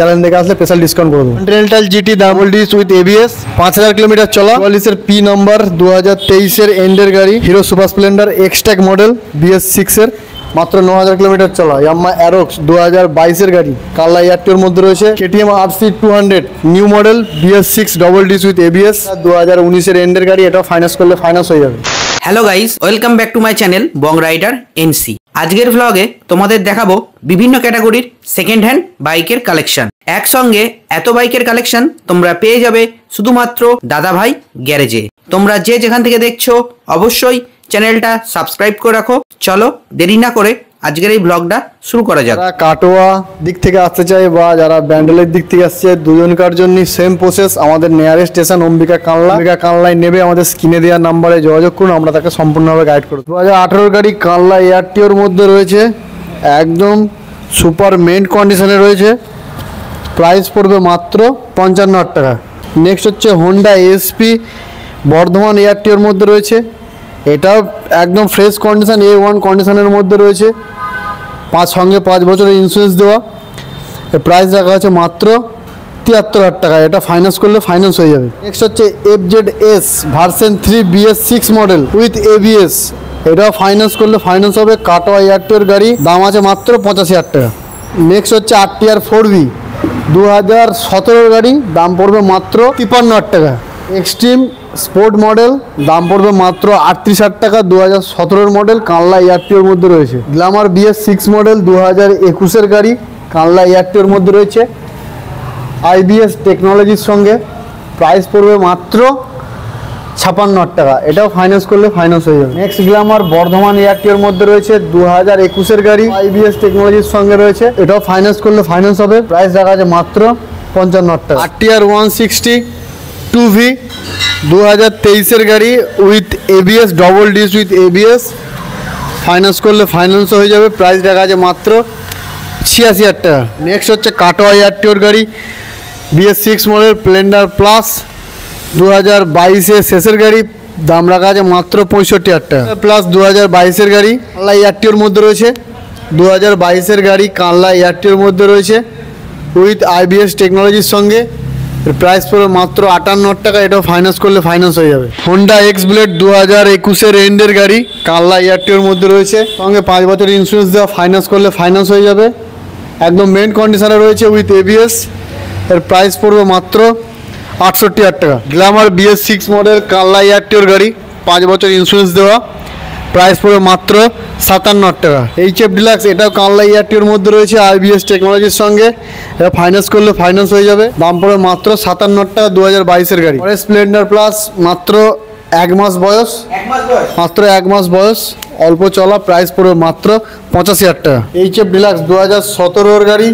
Channel দেখে আসলে special discount করে দেবো। Continental GT double disc with ABS 5000 kilometre চলা, 44 পি নাম্বার, 2023 এন্ডের গাড়ি, Hero Super Splendor XTEC model BS6 মাত্র 9000 কিলোমিটার চলা। ইয়ামাহা অ্যারোক্স 2022 গাড়ি, কালার এয়ারটিওর মধ্যে রয়েছে। KTM RC 200 new model BS6 double disc with ABS, 2019 এন্ডের গাড়ি, এটা ফাইন্যান্স করলে ফাইন্যান্স হয়ে যাবে। Hello guys, welcome back to my channel Bong rider NC। আজকের ভ্লগে তোমাদের দেখাবো বিভিন্ন ক্যাটাগরির সেকেন্ড হ্যান্ড বাইকের কালেকশন। একসঙ্গে এত বাইকের কালেকশন তোমরা পেয়ে যাবে শুধুমাত্র দাদাভাই গ্যারেজে। তোমরা যে যেখান থেকে দেখছো অবশ্যই চ্যানেলটা সাবস্ক্রাইব করে রাখো। চলো দেরি না করে আজকের এই ব্লগটা শুরু করা যাক। যারা কাটোয়া দিক থেকে আসতে চায় বা যারা ব্যান্ডেলের দিক থেকে আসছে, দুজনকার জন্য সেম প্রসেস। আমাদের নিয়ারেস্ট স্টেশন অম্বিকা কানলায় নেবে আমাদের স্ক্রিনে দেওয়া নাম্বারে যোগাযোগ করুন, আমরা তাকে সম্পূর্ণভাবে গাইড করব। 2018 গাড়ি কানলা এয়ারটিওর মধ্যে রয়েছে, একদম সুপার মেন্ট কন্ডিশনে রয়েছে। প্রাইস পড়বে মাত্র 55,000 টাকা। নেক্সট হচ্ছে হোন্ডা SP বর্ধমান এয়ারটিওর মধ্যে রয়েছে, এটাও একদম ফ্রেশ কন্ডিশন, A1 কন্ডিশনের মধ্যে রয়েছে। সঙ্গে 5 বছরের ইন্স্যুরেন্স দেওয়া। এর প্রাইস রাখা আছে মাত্র 73,000 টাকা, এটা ফাইন্যান্স করলে ফাইন্যান্স হয়ে যাবে। নেক্সট হচ্ছে FZS version 3 BS6 model with ABS, এটাও ফাইন্যান্স করলে ফাইন্যান্স হবে। কাটোয়া এয়ারটিওর গাড়ি, দাম আছে মাত্র 85,000 টাকা। নেক্সট হচ্ছে RTR 4V 2017 গাড়ি, দাম পড়বে মাত্র 53,000 টাকা। এক্সট্রিম স্পোর্ট মডেল, দাম পড়বে মাত্র 38,000 টাকা, 2017 মডেল, কানলা এয়ারটিওর মধ্যে রয়েছে। গ্ল্যামার BS6 মডেল 2021 গাড়ি, কানলা এয়ারটিওর মধ্যে রয়েছে, IBS টেকনোলজির সঙ্গে। প্রাইস পড়বে মাত্র 56,000 টাকা, এটাও ফাইন্যান্স করলে ফাইন্যান্স হয়ে যাবে। নেক্সট গ্ল্যামার বর্ধমান এয়ারটিওর মধ্যে রয়েছে, 2021 গাড়ি, IBS টেকনোলজির সঙ্গে রয়েছে, এটাও ফাইন্যান্স করলে ফাইন্যান্স হবে। প্রাইস রাখা আছে মাত্র 55,000 টাকা। RTR 160 2V 2023 গাড়ি with ABS double disc with ABS, finance করলে ফাইন্যান্স হয়ে যাবে। প্রাইস রাখা আছে মাত্র 86,000 টাকা। নেক্সট হচ্ছে কাটোয়া এয়ারটিওর গাড়ি BS6 মডেল স্প্লেন্ডার প্লাস 2022 শেষের গাড়ি, দাম রাখা আছে মাত্র 65,000 টাকা। প্লাস 2022 গাড়ি, কানলা এয়ারটিওর মধ্যে রয়েছে, 2022 গাড়ি কানলা এয়ারটিওর মধ্যে রয়েছে উইথ IBS টেকনোলজির সঙ্গে। প্রাইস পড়বে মাত্র 58,000 টাকা, এটাও ফাইন্যান্স করলে ফাইন্যান্স হয়ে যাবে। হোন্ডা X-Blade 2021 এন্ডের গাড়ি, কানলা এয়ারটিওর মধ্যে রয়েছে, সঙ্গে 5 বছরের ইন্স্যুরেন্স দেওয়া, ফাইন্যান্স করলে ফাইন্যান্স হয়ে যাবে। একদম মেন কন্ডিশনে রয়েছে উইথ ABS। এর প্রাইস পড়বে মাত্র 68,000 টাকা। গ্ল্যামার BS6 মডেল কানলা এয়ারটিওর গাড়ি, 5 বছর ইন্স্যুরেন্স দেওয়া, প্রাইস পড়বে মাত্র 57,000 টাকা। HF ডিলাক্স, এটাও কানলা এয়ারটিওর মধ্যে রয়েছে, IBS টেকনোলজির সঙ্গে, এটা ফাইন্যান্স করলে ফাইন্যান্স হয়ে যাবে। দাম পড়বে মাত্র 57,000 টাকা, 2022 গাড়ি। স্প্লেন্ডার প্লাস মাত্র 1 মাস বয়স, মাত্র 1 মাস বয়স, অল্প চলা, প্রাইস পড়বে মাত্র 85,000 টাকা। HF ডিলাক্স 2017 গাড়ি,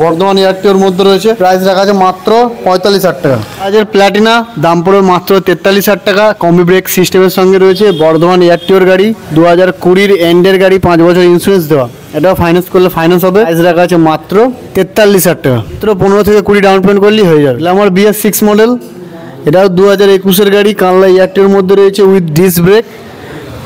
বর্ধমান এয়ারটিওর মধ্যে রয়েছে, প্রাইস রাখা আছে মাত্র 45,000 টাকা। আজের প্ল্যাটিনা, দাম পড়বে মাত্র 43,000 টাকা, কম্বি ব্রেক সিস্টেমের সঙ্গে রয়েছে, বর্ধমান এয়ারটিওর গাড়ি, 2020 এন্ডের গাড়ি, 5 বছর ইন্স্যুরেন্স দেওয়া, এটাও ফাইন্যান্স করলে ফাইন্যান্স হবে। প্রাইস রাখা আছে মাত্র 43,000 টাকা, মাত্র 15 থেকে 20 ডাউন পেমেন্ট করলেই হয়ে যাবে। গ্ল্যামার BS6 মডেল, এটাও 2021 গাড়ি, কানলা এয়ারটিওর মধ্যে রয়েছে উইথ ডিস্ক ব্রেক,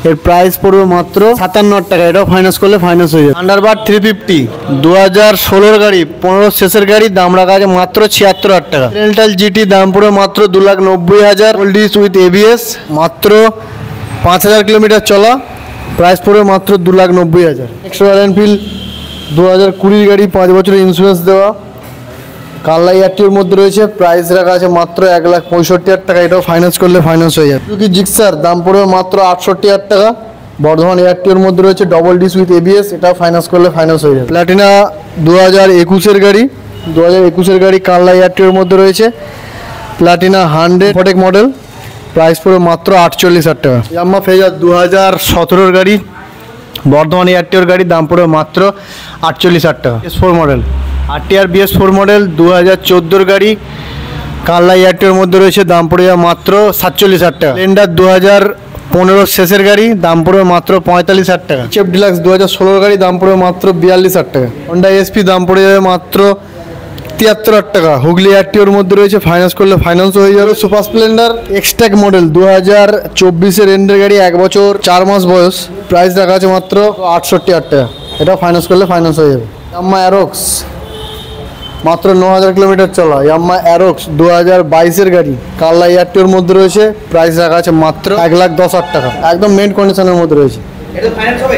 এর প্রাইস পড়বে মাত্র 57,000 টাকা, এটাও ফাইন্যান্স করলে ফাইন্যান্স হয়ে যাবে। থান্ডারবার্ড 350 2016 গাড়ি, 15 শেষের গাড়ি, দাম রাখা আছে মাত্র 76,000 টাকা। কন্টিনেন্টাল GT, দাম পড়বে মাত্র 2,90,000, ডবল ডিস উইথ ABS, মাত্র 5,000 কিলোমিটার চলা, প্রাইস পড়বে মাত্র 2,90,000। নেক্সট রয়্যাল এনফিল্ড 2020 গাড়ি, 5 বছরের ইন্স্যুরেন্স দেওয়া, কানলা এয়ারটিওর মধ্যে রয়েছে, প্রাইস রাখা আছে মাত্র 1,65,000 টাকা, এটাও ফাইন্যান্স করলে ফাইন্যান্স হয়ে যাবে। সুজুকি জিক্সার, দাম পড়বে মাত্র 68,000 টাকা, বর্ধমান এয়ারটিওর মধ্যে রয়েছে, ডবল ডিস উইথ ABS, এটাও ফাইন্যান্স করলে ফাইন্যান্স হয়ে যাবে। প্ল্যাটিনা 2021 গাড়ি, 2021 গাড়ি, কানলা এয়ারটিওর মধ্যে রয়েছে, প্ল্যাটিনা 100 ফটেক মডেল, প্রাইস পড়বে মাত্র 48,000 টাকা। ইয়ামাহা ফেজার 2017 গাড়ি, বর্ধমান এয়ারটিওর গাড়ি, দাম পড়বে মাত্র 48,000 টাকা। BS4 model, RTR BS4 model 2014 গাড়ি, কানলা এয়ারটিওর মধ্যে রয়েছে, দাম পড়ে যাবে মাত্র 47,000 টাকা। স্প্লেন্ডার 2015 শেষের গাড়ি, দাম পড়বে মাত্র 45,000 টাকা। HF ডিলাক্স 2016 গাড়ি, দাম পড়বে মাত্র 42,000 টাকা। হোন্ডা SP, দাম পড়ে যাবে মাত্র 73,000 টাকা, হুগলি এয়ারটিওর মধ্যে রয়েছে, ফাইন্যান্স করলে ফাইন্যান্স হয়ে যাবে। সুপার স্প্লেন্ডার এক্সট্যাক মডেল 2024 এন্ডের গাড়ি, 1 বছর 4 মাস বয়স, প্রাইস রাখা আছে মাত্র 68,000 টাকা, এটা ফাইন্যান্স করলে ফাইন্যান্স হয়ে যাবে। ইয়ামাহা অ্যারোক্স মাত্র 9000 কিলোমিটার চলা ইয়ামাহা অ্যারোক্স 2022-এর গাড়ি কাল্লা এয়ারটিওর মধ্যে রয়েছে। প্রাইস রাখা আছে মাত্র 1,10,000 টাকা, একদম মেন কন্ডিশনের মধ্যে রয়েছে। এটা ফাইনান্স হবে?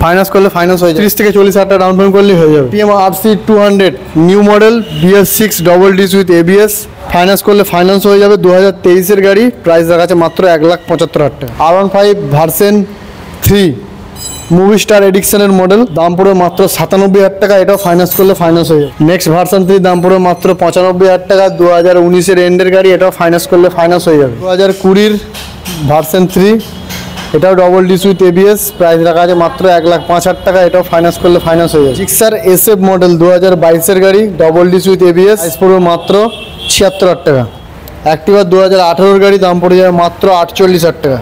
ফাইন্যান্স করলে ফাইন্যান্স হয়ে যাবে, 30 থেকে 40,000 টাকা ডাউন পেমেন্ট করলেই হয়ে যাবে। TM RC 200 new model BS6 double disc with ABS, finance করলে ফাইন্যান্স হয়ে যাবে। 2023-এর গাড়ি, প্রাইস রাখা আছে মাত্র 1,75,000 টাকা। R15 ভার্সন 3 মুভি স্টার এডিকশনের মডেল, দাম পড়বে মাত্র 97,000 টাকা, এটাও ফাইন্যান্স করলে ফাইন্যান্স হয়ে যাবে। নেক্সট ভার্সন 3 দাম পড়বে মাত্র 95,000 টাকা, 2019-এর এন্ডের গাড়ি, এটাও ফাইন্যান্স করলে ফাইন্যান্স হয়ে যাবে। 2020-এর ভার্সন 3 এটাও double disc with ABS, price রাখা আছে মাত্র 1,05,000 টাকা, এটাও ফাইন্যান্স করলে ফাইন্যান্স হয়ে যাবে। জিক্সার SF মডেল 2022-এর গাড়ি, double disc with ABS, price পড়বে মাত্র 76,000 টাকা। অ্যাক্টিভা 2018-এর গাড়ি, দাম পড়ে যাবে মাত্র 48,000 টাকা।